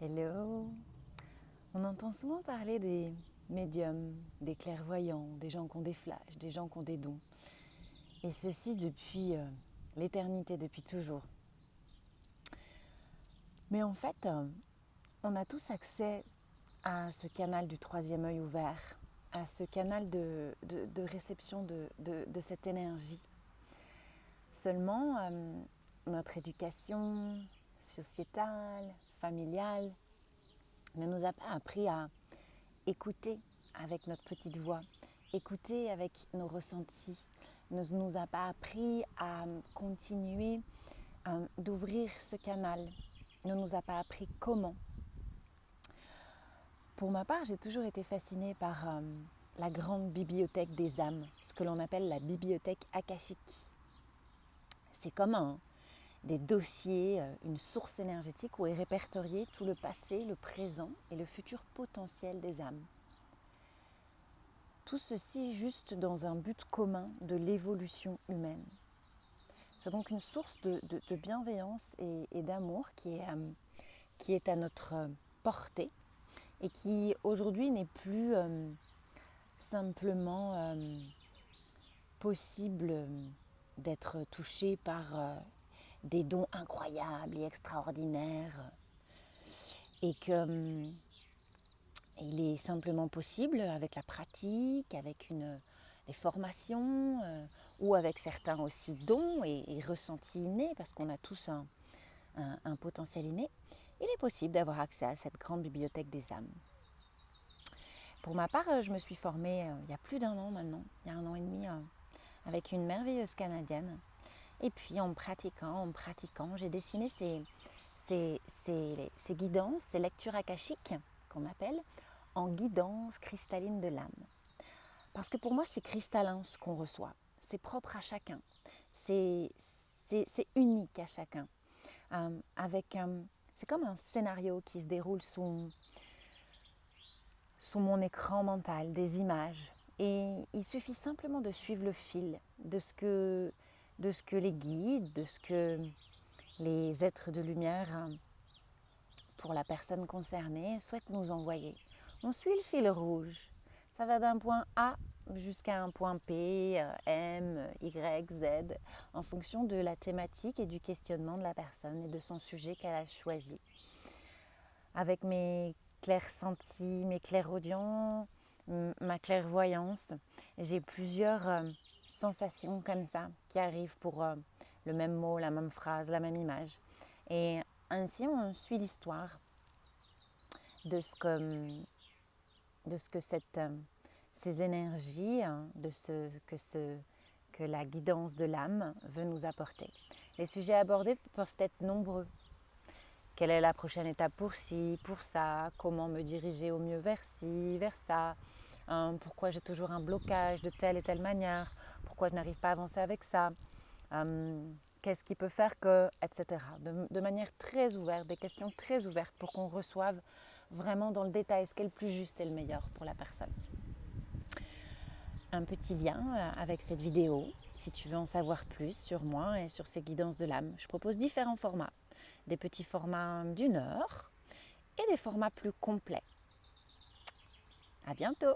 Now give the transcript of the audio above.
Hello. On entend souvent parler des médiums, des clairvoyants, des gens qui ont des flashs, des gens qui ont des dons. Et ceci depuis l'éternité, depuis toujours. Mais en fait, on a tous accès à ce canal du troisième œil ouvert, à ce canal de réception de cette énergie. Seulement, notre éducation sociétale, familiale, ne nous a pas appris à écouter avec notre petite voix, écouter avec nos ressentis, ne nous a pas appris à continuer d'ouvrir ce canal, ne nous a pas appris comment. Pour ma part, j'ai toujours été fascinée par la grande bibliothèque des âmes, ce que l'on appelle la bibliothèque akashique. C'est comme des dossiers, une source énergétique où est répertorié tout le passé, le présent et le futur potentiel des âmes. Tout ceci juste dans un but commun de l'évolution humaine. C'est donc une source de bienveillance et d'amour qui est à notre portée et qui aujourd'hui n'est plus simplement possible d'être touché par des dons incroyables et extraordinaires et que il est simplement possible avec la pratique, avec les formations ou avec certains aussi dons et ressentis innés parce qu'on a tous un potentiel inné. Il est possible d'avoir accès à cette grande bibliothèque des âmes. Pour ma part, je me suis formée il y a plus d'1 an maintenant, il y a 1 an et demi, avec une merveilleuse Canadienne. Et puis en pratiquant, j'ai dessiné ces guidances, ces lectures akashiques qu'on appelle, en guidance cristalline de l'âme. Parce que pour moi, c'est cristallin ce qu'on reçoit. C'est propre à chacun. C'est unique à chacun. C'est comme un scénario qui se déroule sous mon écran mental, des images. Et il suffit simplement de suivre le fil de ce que les guides, de ce que les êtres de lumière, pour la personne concernée, souhaitent nous envoyer. On suit le fil rouge. Ça va d'un point A jusqu'à un point P, M, Y, Z, en fonction de la thématique et du questionnement de la personne et de son sujet qu'elle a choisi. Avec mes clairsentis, mes clairaudients, ma clairvoyance, j'ai plusieurs sensations comme ça qui arrivent pour le même mot, la même phrase, la même image. Et ainsi, on suit l'histoire de ce que ces énergies, que la guidance de l'âme veut nous apporter. Les sujets abordés peuvent être nombreux. Quelle est la prochaine étape pour ci, pour ça? Comment me diriger au mieux vers ci, vers ça? Pourquoi j'ai toujours un blocage de telle et telle manière? Pourquoi je n'arrive pas à avancer avec ça? Qu'est-ce qui peut faire que, etc. De manière très ouverte, des questions très ouvertes pour qu'on reçoive vraiment dans le détail ce qui est le plus juste et le meilleur pour la personne. Un petit lien avec cette vidéo, si tu veux en savoir plus sur moi et sur ces guidances de l'âme. Je propose différents formats, des petits formats d'1 heure et des formats plus complets. À bientôt!